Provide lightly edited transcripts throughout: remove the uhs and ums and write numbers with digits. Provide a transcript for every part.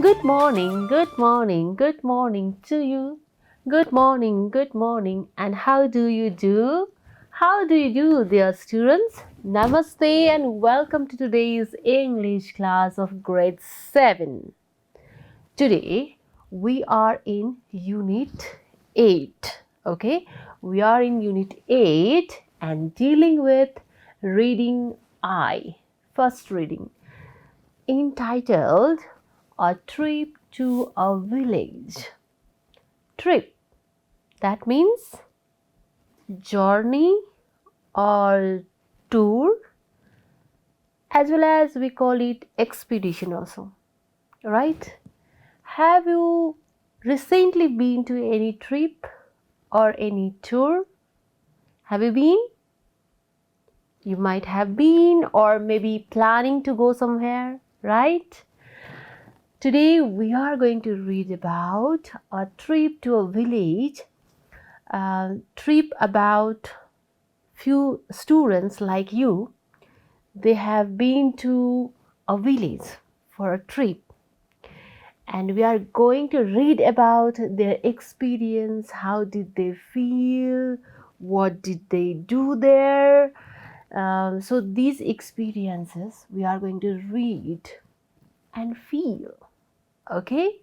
Good morning, good morning, good morning to you. Good morning, and how do you do? How do you do, dear students? Namaste and welcome to today's English class of grade 7. Today we are in Unit 8. Okay, we are in Unit 8 and dealing with reading I. First reading entitled A Trip to a Village. Trip, that means journey or tour, as well as we call it expedition also, right? Have you recently been to any trip or any tour? Have you been? You might have been, or maybe planning to go somewhere, right? Today we are going to read about a trip to a village, trip about few students like you. They have been to a village for a trip, and we are going to read about their experience. How did they feel? What did they do there? So these experiences we are going to read and feel. Okay,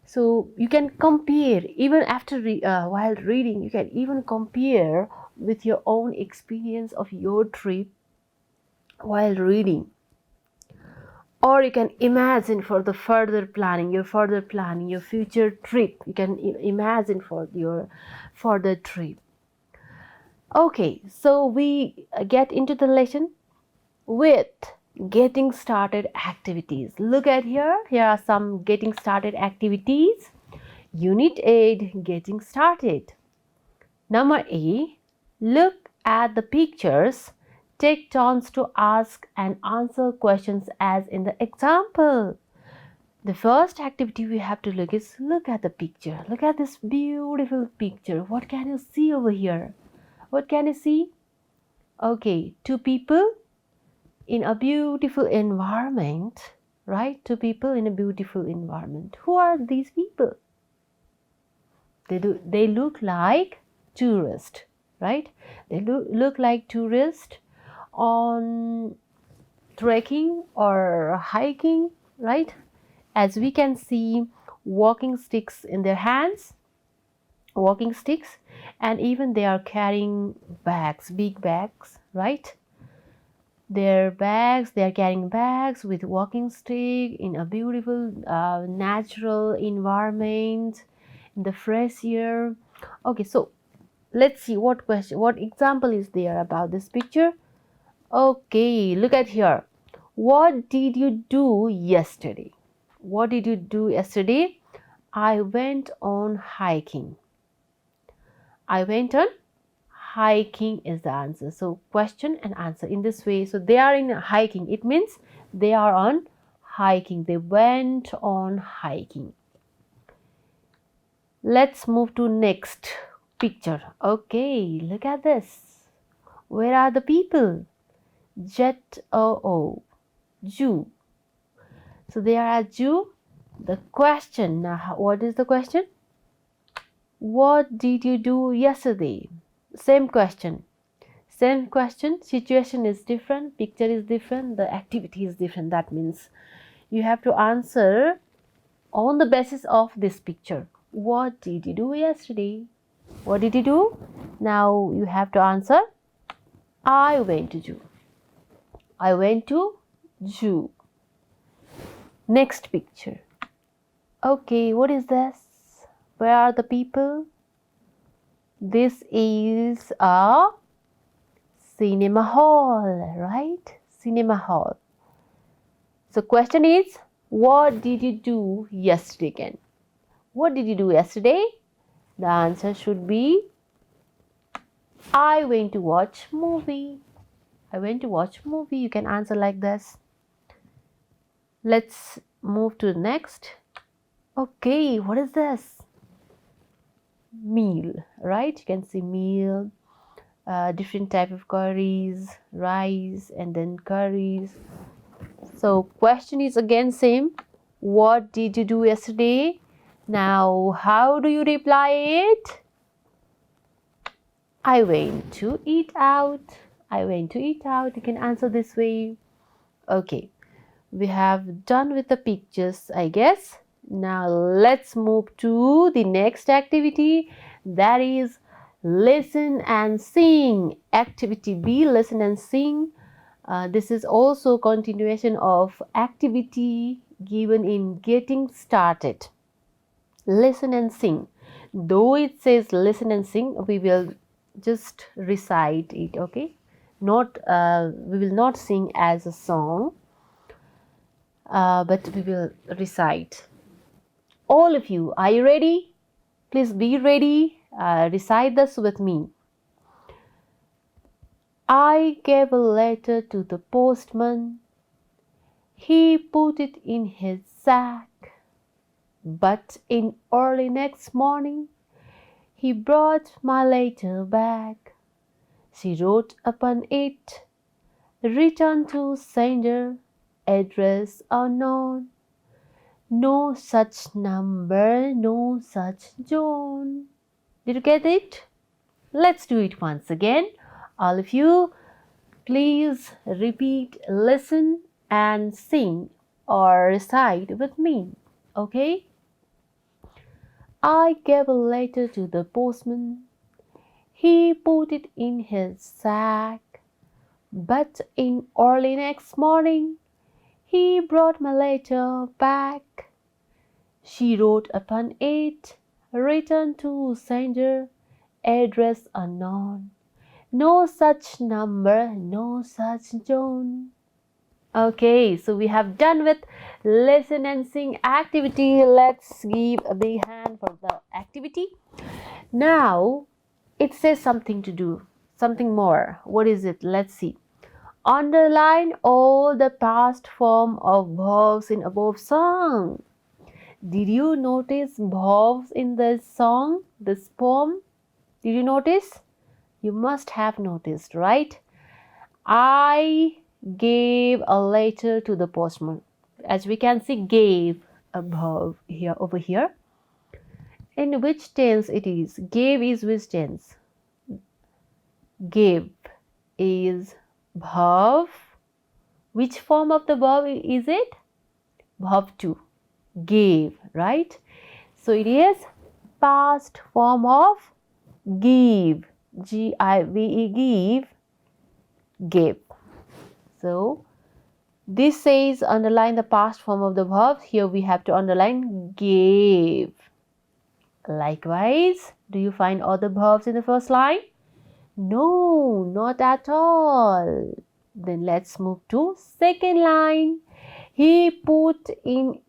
so you can compare even after while reading. You can even compare with your own experience of your trip while reading, or you can imagine for the further planning, your future trip. You can imagine for your further trip. Okay, so we get into the lesson with getting started activities. Look at here are some getting started activities. Unit 8, getting started. Number A, look at the pictures. Take turns to ask and answer questions as in the example. The first activity we have to look at the picture. Look at this beautiful picture. What can you see over here? What can you see? Okay, two people in a beautiful environment, right? Two people in a beautiful environment. Who are these people? They look like tourists, right? They look like tourists on trekking or hiking, right? As we can see, walking sticks in their hands, walking sticks, and even they are carrying bags, big bags, right? Their bags, they are carrying bags with walking stick in a beautiful natural environment in the fresh air. Okay, so let's see what example is there about this picture. Okay, look at here. What did you do yesterday? What did you do yesterday? I went on hiking. I went on hiking is the answer. So question and answer in this way. So they are in hiking. It means they are on hiking. They went on hiking. Let's move to next picture. Okay, look at this. Where are the people? Jet o Jew. So they are a Jew. The question now, what is the question? What did you do yesterday? Same question. Same question. Situation is different. Picture is different. The activity is different. That means you have to answer on the basis of this picture. What did you do yesterday? What did you do? Now you have to answer. I went to Jew. I went to Jew. Next picture. Okay, what is this? Where are the people? This is a cinema hall, right? Cinema hall. So question is, what did you do yesterday again? What did you do yesterday? The answer should be, I went to watch movie. I went to watch movie. You can answer like this. Let's move to the next. Okay, what is this? Meal, right? You can see meal, different type of curries, rice, and then curries. So question is again same. What did you do yesterday? Now, how do you reply it? I went to eat out. I went to eat out. You can answer this way. Okay, we have done with the pictures, I guess. Now, let's move to the next activity, that is listen and sing. Activity B, listen and sing. This is also continuation of activity given in getting started. Listen and sing. Though it says listen and sing, we will just recite it, okay? Not we will not sing as a song, but we will recite. All of you, are you ready? Please be ready. Recite this with me. I gave a letter to the postman. He put it in his sack. But in early next morning, he brought my letter back. She wrote upon it, return to sender, address unknown. No such number, no such John. Did you get it? Let's do it once again. All of you, please repeat, listen and sing or recite with me. Okay? I gave a letter to the postman. He put it in his sack. But in early next morning, he brought my letter back. She wrote upon it, return to sender, address unknown. No such number, no such John. Okay, so we have done with listen and sing activity. Let's give a big hand for the activity. Now, it says something to do, something more. What is it? Let's see. Underline all the past form of verbs in above song. Did you notice verbs in this song, this poem? Did you notice? You must have noticed, right? I gave a letter to the postman. As we can see, gave a verb here over here. In which tense it is? Gave is which tense? Gave is verb. Which form of the verb is it? Verb 2. Gave, right? So it is past form of give. G-I-V-E, give. Gave. So this says underline the past form of the verb. Here we have to underline gave. Likewise, do you find other verbs in the first line? No, not at all. Then let's move to second line. He put it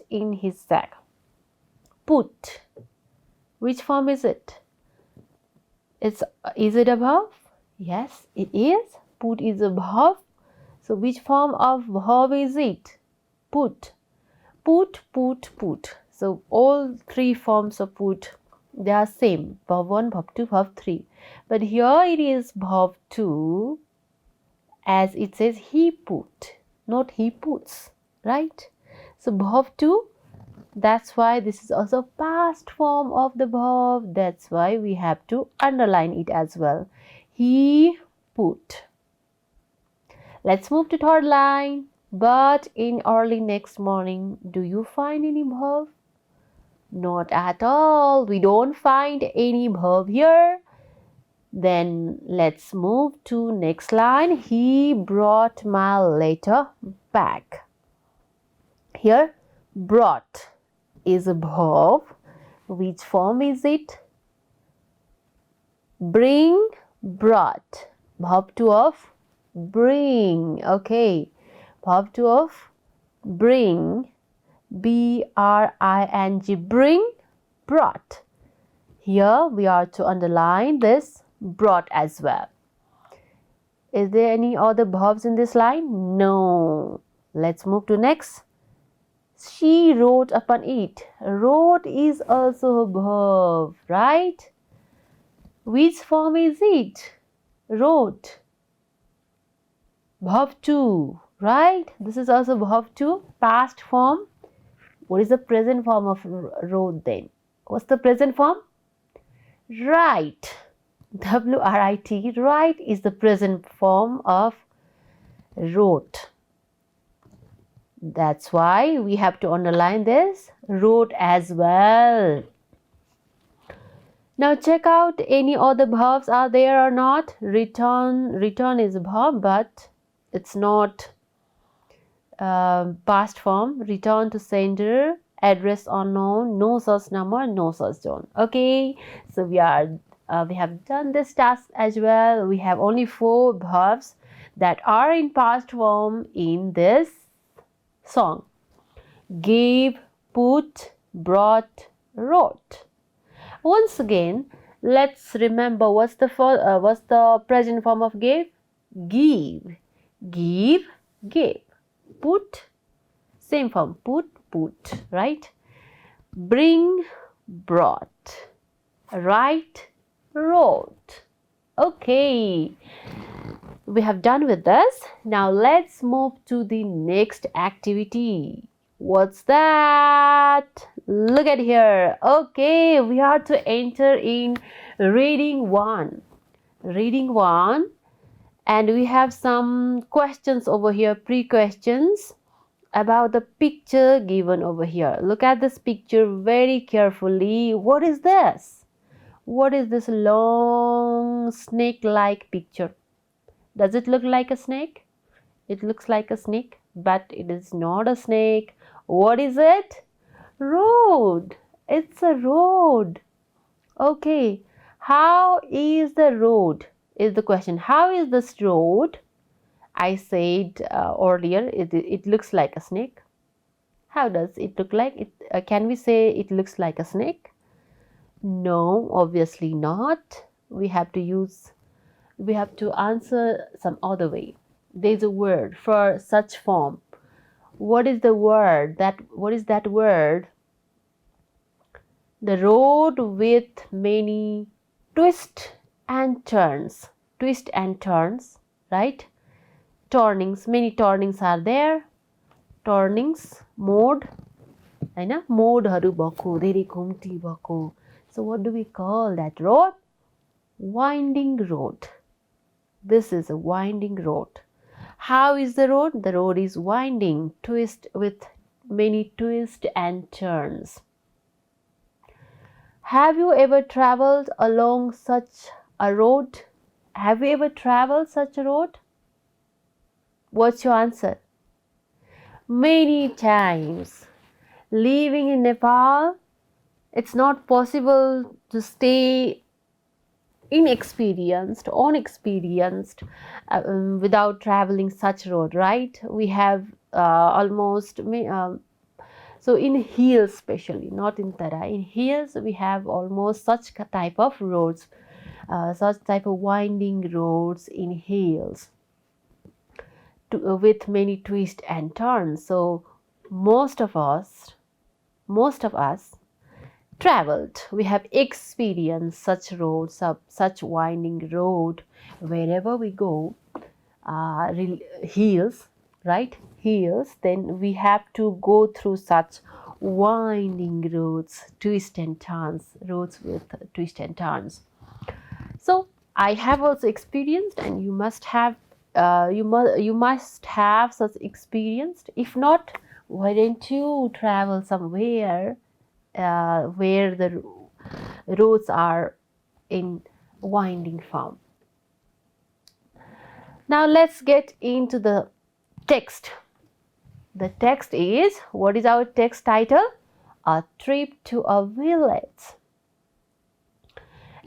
in his sack. Put. Which form is it? Is it a verb? Yes, it is. Put is a verb. So which form of verb is it? Put. Put, put, put. So all three forms of put, they are same. Verb 1, verb 2, verb 3. But here it is verb 2, as it says he put, not he puts, right? So verb 2, that's why this is also past form of the verb. That's why we have to underline it as well. He put. Let's move to third line. But in early next morning, do you find any verb? Not at all. We don't find any verb here. Then let's move to next line. He brought my letter back. Here, brought is a verb. Which form is it? Bring, brought. Verb 2 of bring. Okay. Verb 2 of bring. B-R-I-N-G. Bring, brought. Here we are to underline this brought as well. Is there any other verbs in this line? No. Let's move to next. She wrote upon it. Wrote is also a verb, right? Which form is it? Wrote. Verb 2. right? This is also verb 2, past form. What is the present form of wrote then? What's the present form? Write. W-R-I-T. Write is the present form of wrote. That's why we have to underline this wrote as well. Now check out any other verbs are there or not. Return is a verb, but it's not past form. Return to sender, address unknown, no such number, no such zone. Okay, so we have done this task as well. We have only 4 verbs that are in past form in this song. Gave, put, brought, wrote. Once again, let's remember what's the present form of gave? Give, give, gave. Put, same form, put, right? Bring, brought. Write, wrote. Okay, we have done with this. Now let's move to the next activity. What's that? Look at here. Okay, we are to enter in reading 1. Reading 1, and we have some questions over here, pre-questions about the picture given over here. Look at this picture very carefully. What is this? What is this long snake-like picture? Does it look like a snake? It looks like a snake, but it is not a snake. What is it? Road. It's a road. Okay. How is the road? Is the question. How is this road? I said earlier, it looks like a snake. How does it look like? Can we say it looks like a snake? No, obviously not. We have to answer some other way. There's a word for such form. What is the word? What is that word? The road with many twists and turns. Twists and turns, right? Turnings, many turnings are there. Turnings, mode, हैन? मोडहरू भएको, धेरै घुम्ती भएको. So what do we call that road? Winding road. This is a winding road. How is the road? The road is winding, with many twists and turns. Have you ever traveled along such a road? Have you ever traveled such a road? What's your answer? Many times. Living in Nepal, it's not possible to stay unexperienced without traveling such road, right? We have so in hills, especially not in Tara, in hills we have almost such type of roads, such type of winding roads in hills with many twists and turns. So most of us traveled. We have experienced such roads, such winding road wherever we go. Hills, right? Hills. Then we have to go through such winding roads, twists and turns, roads with twists and turns. So I have also experienced, and you must have. You must have such experience. If not, why don't you travel somewhere where the roads are in winding form? Now let's get into the text. The text is, what is our text title? A Trip to a Village.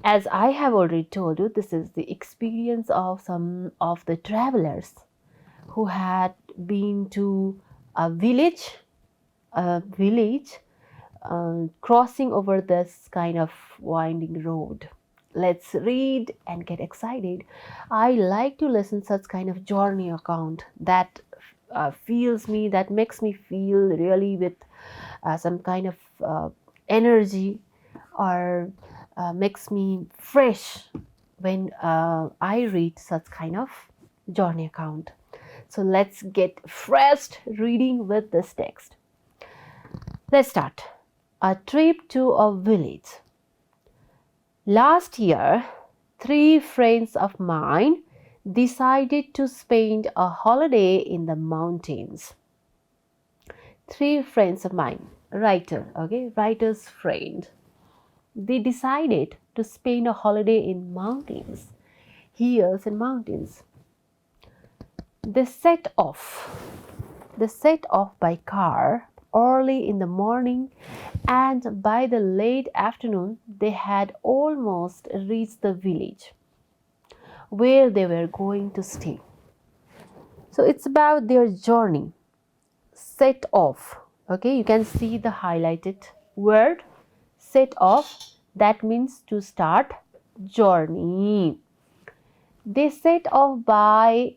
As I have already told you, this is the experience of some of the travelers who had been to a village, crossing over this kind of winding road. Let's read and get excited. I like to listen such kind of journey account that makes me feel really with some kind of energy, or makes me fresh when I read such kind of journey account. So let's get fresh reading with this text. Let's start. A trip to a village. Last year, 3 friends of mine decided to spend a holiday in the mountains. 3 friends of mine, writer's friend. They decided to spend a holiday in mountains, hills and mountains. They set off by car early in the morning, and by the late afternoon they had almost reached the village where they were going to stay. So it's about their journey. Set off. Okay, you can see the highlighted word set off. That means to start journey. They set off by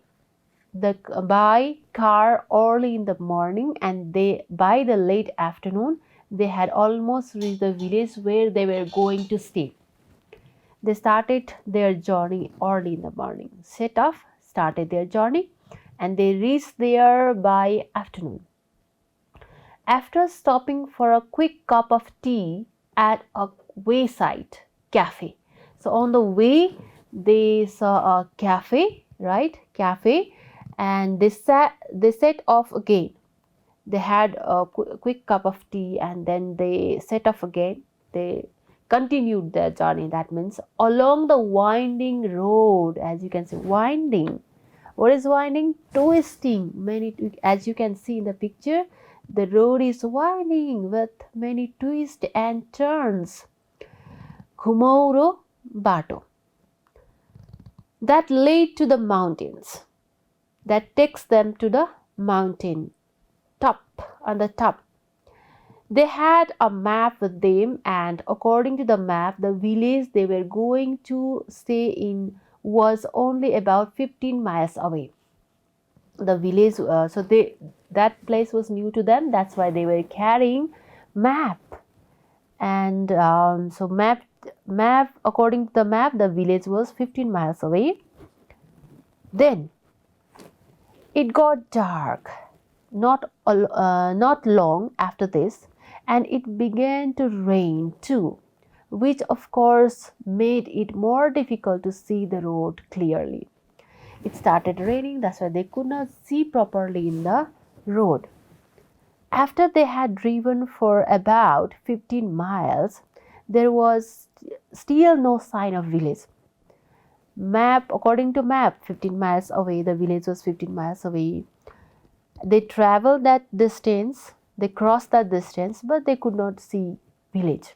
car early in the morning, and by the late afternoon they had almost reached the village where they were going to stay. They started their journey early in the morning. Set off, started their journey, and they reached there by afternoon. After stopping for a quick cup of tea at a wayside cafe. So on the way they saw a cafe, and they set off again. They had a quick cup of tea and then they set off again. They continued their journey. That means along the winding road, as you can see, winding. What is winding? Twisting. As you can see in the picture, the road is winding with many twists and turns. Kumauro Bato. That led to the mountains. That takes them to the mountain top, on the top. They had a map with them, and according to the map, the village they were going to stay in was only about 15 miles away. The village, that place was new to them. That's why they were carrying map, and map. According to the map, the village was 15 miles away. Then it got dark. Not long after this, and it began to rain too, which of course made it more difficult to see the road clearly. It started raining, that's why they could not see properly in the road. After they had driven for about 15 miles, there was still no sign of village. According to map, 15 miles away, the village was 15 miles away. They traveled that distance, they crossed that distance, but they could not see village.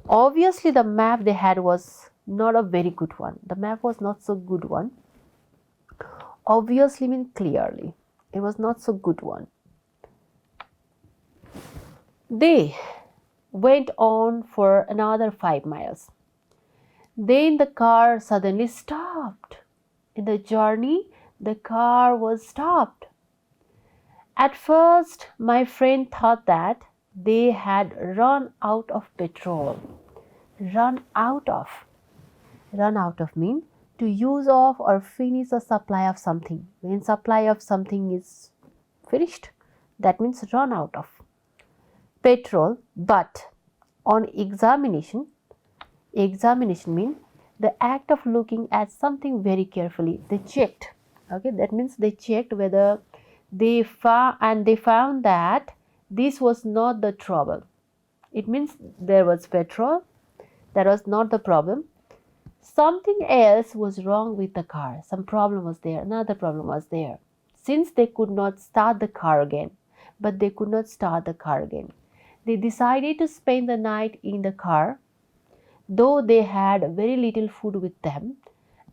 Obviously, the map they had was not a very good one. The map was not so good one. Obviously means clearly. It was not so good one. They went on for another 5 miles. Then the car suddenly stopped. In the journey, the car was stopped. At first, my friend thought that they had run out of petrol. Run out of mean to use off or finish a supply of something. When supply of something is finished, that means run out of petrol. But on examination means the act of looking at something very carefully. They checked. Okay, that means they checked whether they found that this was not the trouble. It means there was petrol. That was not the problem. Something else was wrong with the car. Some problem was there. Another problem was there. Since they could not start the car again, they decided to spend the night in the car, though they had very little food with them,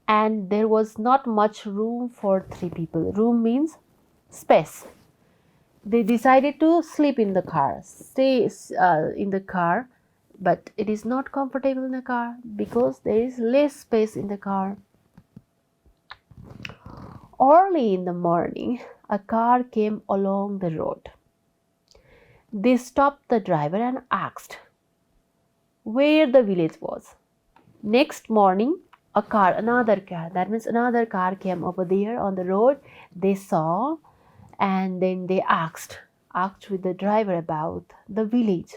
and there was not much room for 3 people. Room means space. They decided to sleep in the car, stay in the car, but it is not comfortable in the car because there is less space in the car. Early in the morning, a car came along the road. They stopped the driver and asked where the village was. Next morning, a car, another car. That means another car came over there on the road. They saw, and then they asked with the driver about the village,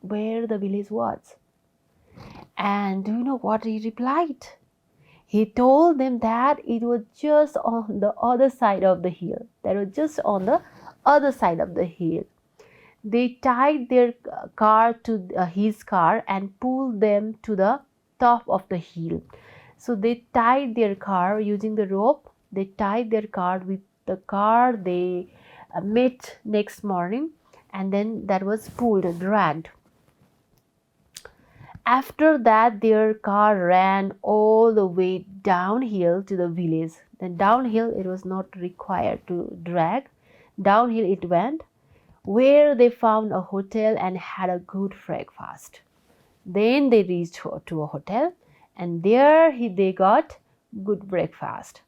where the village was. And do you know what he replied? He told them that it was just on the other side of the hill. That was just on the other side of the hill. They tied their car to his car and pulled them to the top of the hill. So they tied their car using the rope. They tied their car with the car they met next morning, and then that was pulled and dragged. After that, their car ran all the way downhill to the village. Then downhill it was not required to drag. Downhill it went, where they found a hotel and had a good breakfast. Then they reached to a hotel, and there they got good breakfast.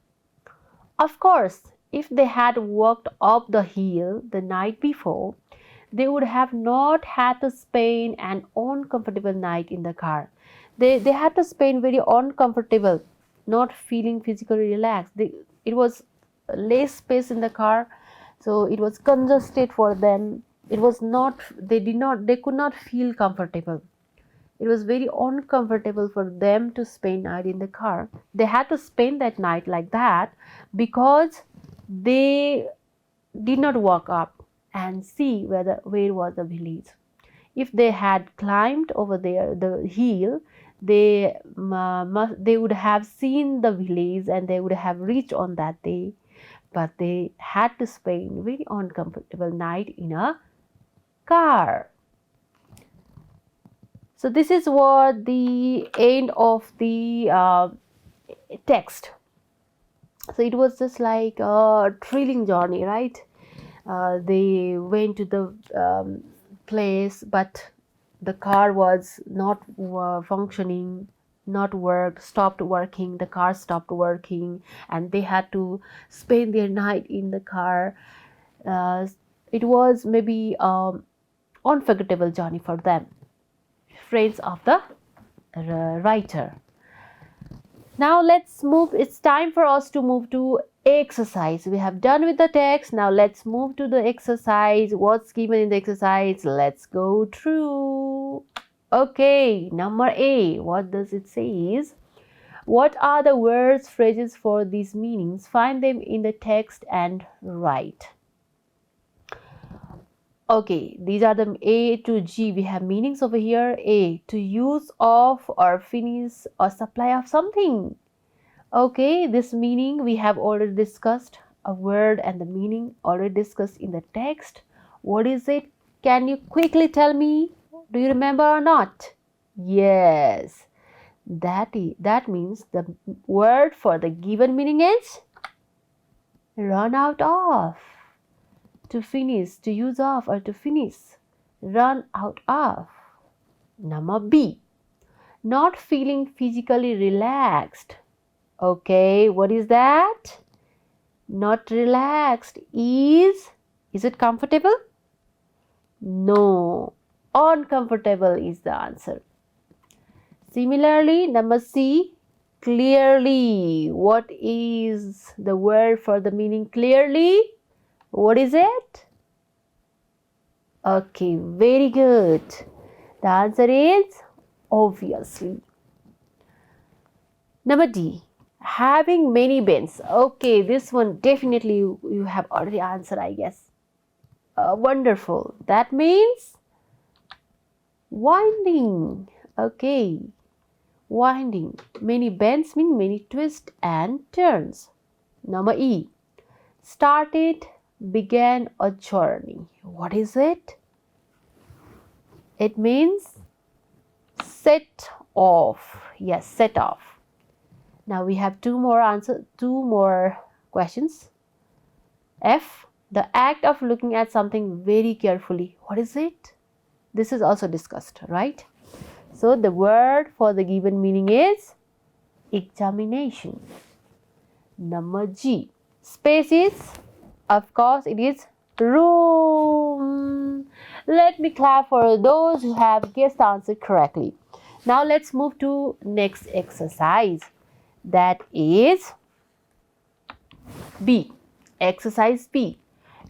Of course, if they had walked up the hill the night before, they would have not had to spend an uncomfortable night in the car. They had to spend very uncomfortable, not feeling physically relaxed. It was less space in the car, so it was congested for them. It was not, they could not feel comfortable. It was very uncomfortable for them to spend night in the car. They had to spend that night like that because they did not walk up and see where was the village. If they had climbed over there the hill, they would have seen the village and they would have reached on that day. But they had to spend very uncomfortable night in a car. So this is what the end of the text. So it was just like a thrilling journey, right? They went to the place, but the car was not functioning, stopped working. The car stopped working, and they had to spend their night in the car. It was maybe unforgettable journey for them. Friends of the writer. Now let's move. It's time for us to move to exercise. We have done with the text. Now let's move to the exercise. What's given in the exercise? Let's go through. Okay, number A. What does it say is, what are the words, phrases for these meanings? Find them in the text and write. Okay, these are the A to G. We have meanings over here. A, to use of or finish or supply of something. Okay, this meaning we have already discussed. A word and the meaning already discussed in the text. What is it? Can you quickly tell me? Do you remember or not? Yes, that means the word for the given meaning is run out of. To finish, to use of or to finish. Run out of. Number B, not feeling physically relaxed. Okay, what is that? Not relaxed is it comfortable? No, uncomfortable is the answer. Similarly, number C, clearly. What is the word for the meaning clearly? What is it? Okay, very good. The answer is obviously. Number D, having many bends. Okay, this one definitely you have already answered, I guess. Wonderful. That means winding. Okay, winding. Many bends mean many twists and turns. Number E, started, began a journey. What is it? It means set off. Yes, set off. Now we have two more questions. F, the act of looking at something very carefully. What is it? This is also discussed, right? So the word for the given meaning is examination. Number G, spaces. Of course, it is room. Let me clap for those who have guessed the answer correctly. Now let's move to next exercise. That is B. Exercise B.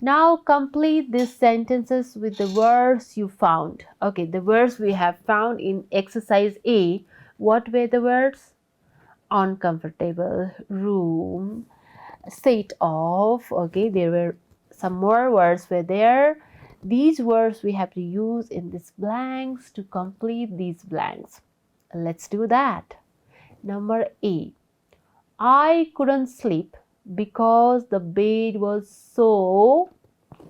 Now complete these sentences with the words you found. Okay, the words we have found in exercise A. What were the words? Uncomfortable, room, set off. Okay, there were some more words were there. These words we have to use in these blanks to complete these blanks. Let's do that. Number A. I couldn't sleep because the bed was so.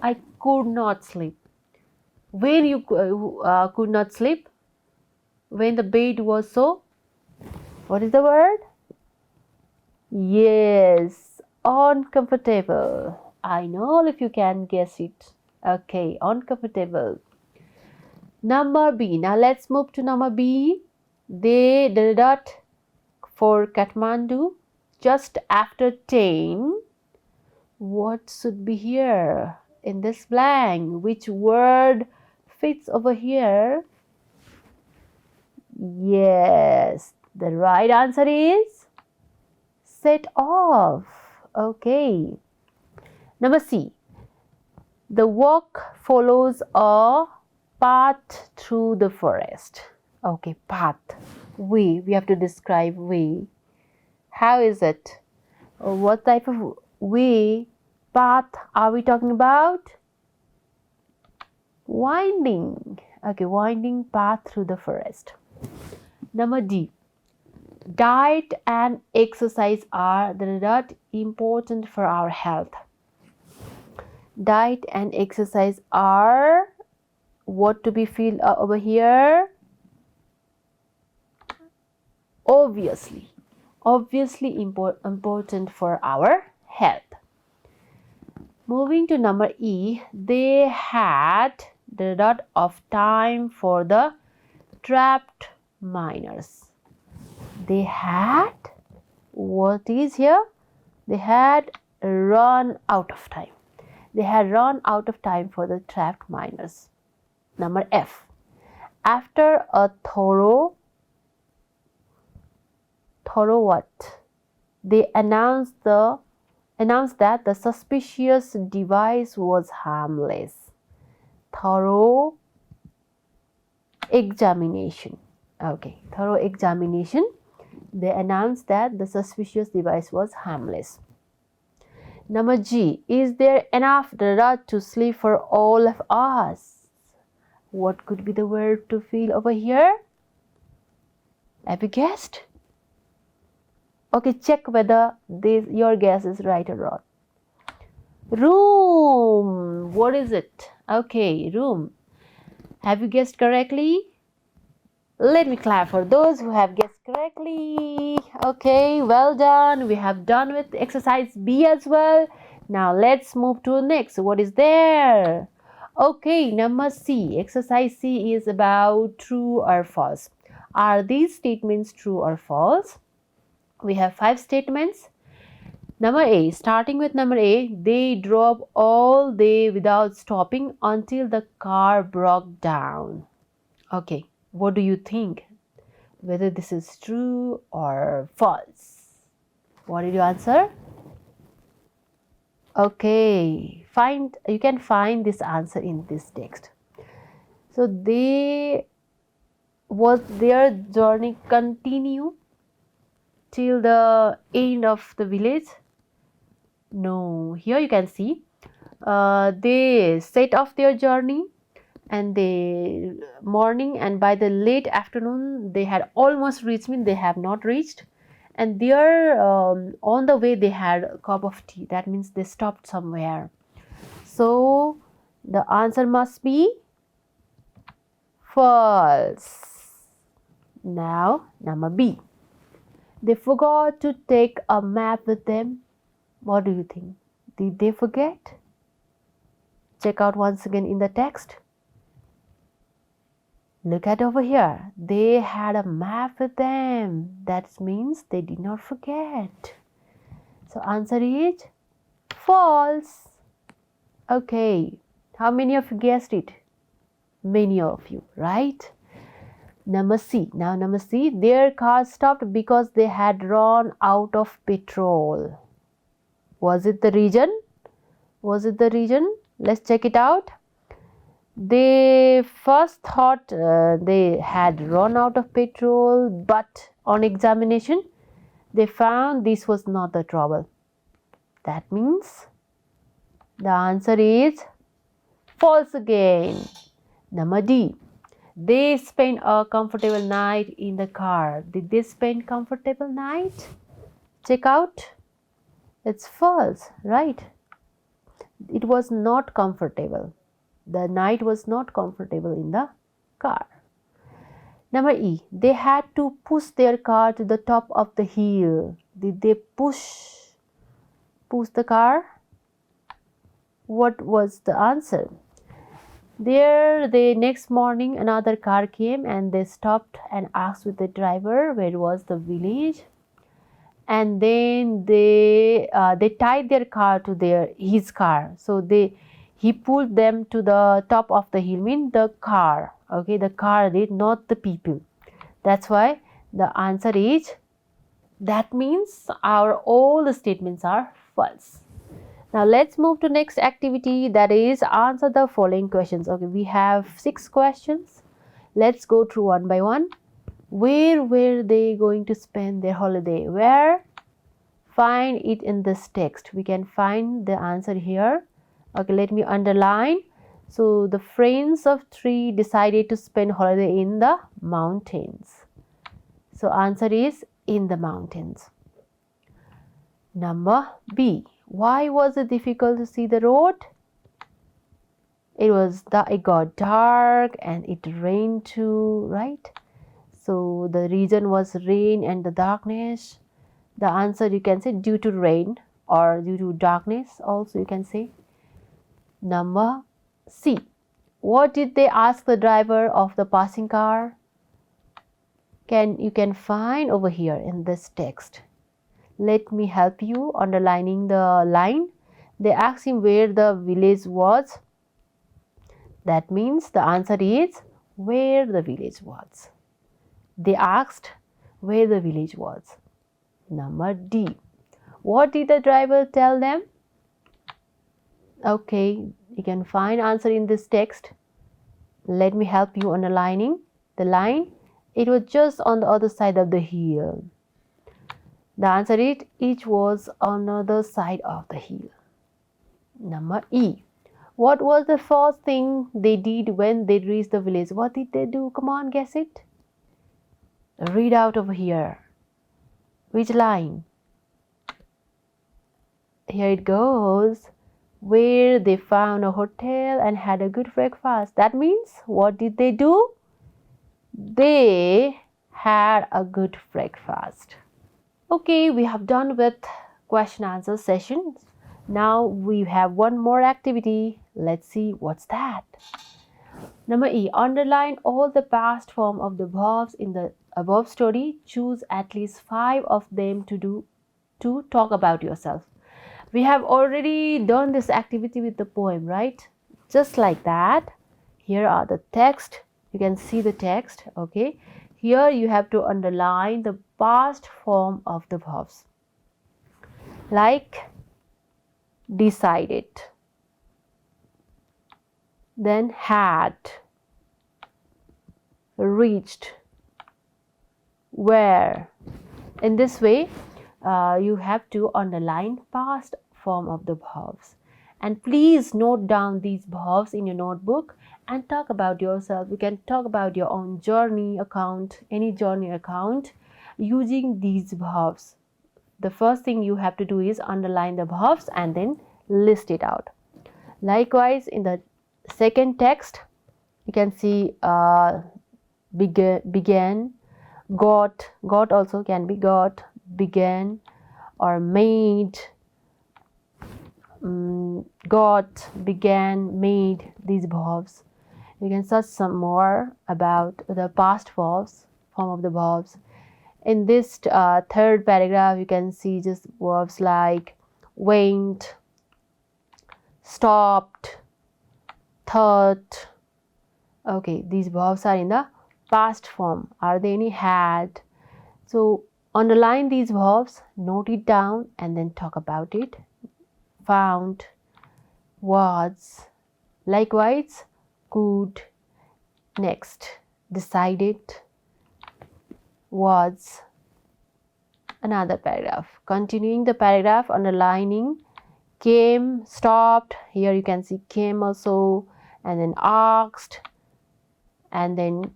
I could not sleep. When you could not sleep? When the bed was so. What is the word? Yes, uncomfortable. I know all of you can guess it. Okay, uncomfortable. Number B. Now let's move to number B. They did that for Kathmandu just after 10. What should be here in this blank? Which word fits over here? Yes, the right answer is set off. Okay. Number C. The walk follows a path through the forest. Okay, path. Way. We have to describe way. How is it? What type of way, path are we talking about? Winding. Okay, winding path through the forest. Number D. Diet and exercise are not important for our health. Diet and exercise are what to be filled over here? Obviously important for our health. Moving to number E, they had the lot of time for the trapped miners. They had, what is here? They had run out of time. They had run out of time for the trapped miners. Number F, after a thorough what? They announced that the suspicious device was harmless. Thorough examination. Okay, thorough examination. They announced that the suspicious device was harmless. Number G. Is there enough data to sleep for all of us? What could be the word to fill over here? Have you guessed? Okay, check whether your guess is right or wrong. Room. What is it? Okay, room. Have you guessed correctly? Let me clap for those who have guessed correctly. Okay, well done. We have done with exercise B as well. Now let's move to next. What is there? Okay, number C. Exercise C is about true or false. Are these statements true or false? We have 5 statements. Number A, starting with number A, they drove all day without stopping until the car broke down. Okay, what do you think? Whether this is true or false? What did you answer? Okay, you can find this answer in this text. So their journey continue till the end of the village? No, here you can see they set off their journey and the morning, and by the late afternoon they had almost reached, they have not reached, and there on the way they had a cup of tea. That means they stopped somewhere. So the answer must be false. Now number B. They forgot to take a map with them. What do you think? Did they forget? Check out once again in the text. Look at over here. They had a map with them. That means they did not forget. So answer is false. Okay. How many of you guessed it? Many of you, right? Number C. Now number C, their car stopped because they had run out of petrol. Was it the reason? Was it the reason? Let's check it out. They first thought they had run out of petrol, but on examination, they found this was not the trouble. That means the answer is false again. Number D. They spent a comfortable night in the car. Did they spend comfortable night? Check out. It's false, right? It was not comfortable. The night was not comfortable in the car. Number E. They had to push their car to the top of the hill. Did they push the car? What was the answer? The next morning another car came and they stopped and asked with the driver where was the village, and then they tied their car to his car. So he pulled them to the top of the hill, mean the car. Okay, the car did, not the people. That's why the answer is, that means all the statements are false. Now let's move to next activity, that is answer the following questions. Okay, we have 6 questions. Let's go through one by one. Where were they going to spend their holiday? Where? Find it in this text. We can find the answer here. Okay, let me underline. So the friends of 3 decided to spend holiday in the mountains. So answer is in the mountains. Number B. Why was it difficult to see the road? It got dark and it rained too, right? So the reason was rain and the darkness. The answer you can say due to rain or due to darkness also you can say. Number C. What did they ask the driver of the passing car? You can find over here in this text. Let me help you underlining the line. They asked him where the village was. That means the answer is where the village was. They asked where the village was. Number D. What did the driver tell them? Okay, you can find answer in this text. Let me help you underlining the line. It was just on the other side of the hill. The answer is it was on the other side of the hill. Number E. What was the first thing they did when they reached the village? What did they do? Come on, guess it. Read out over here. Which line? Here it goes. Where they found a hotel and had a good breakfast. That means what did they do? They had a good breakfast. Okay, we have done with question answer sessions. Now we have one more activity. Let's see what's that. Number E. Underline all the past form of the verbs in the above story. Choose at least 5 of them to talk about yourself. We have already done this activity with the poem, right? Just like that. Here are the text. You can see the text, okay? Here you have to underline the past form of the verbs. Like decided, then had, reached, were. In this way, you have to underline past form of the verbs. And please note down these verbs in your notebook and talk about yourself. You can talk about your own journey account, any journey account using these verbs. The first thing you have to do is underline the verbs and then list it out. Likewise, in the second text, you can see began, got also can be got, began, or made, got, began, made, these verbs. You can search some more about the past verbs, form of the verbs. In this third paragraph, you can see just verbs like went, stopped, thought. Okay, these verbs are in the past form. Are there any had? So underline these verbs, note it down, and then talk about it. Found, was, likewise, could. Next, decided, was. Another paragraph. Continuing the paragraph, underlining came, stopped. Here you can see came also, and then asked, and then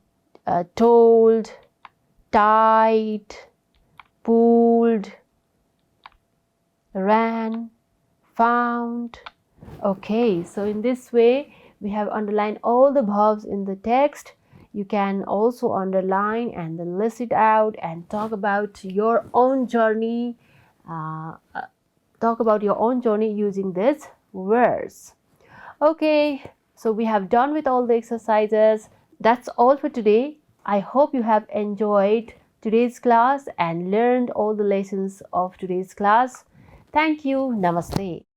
told, tied, pulled, ran, found. Okay, so in this way we have underlined all the verbs in the text. You can also underline and then list it out and talk about your own journey. Talk about your own journey using these words. Okay, so we have done with all the exercises. That's all for today. I hope you have enjoyed today's class and learned all the lessons of today's class. Thank you. Namaste.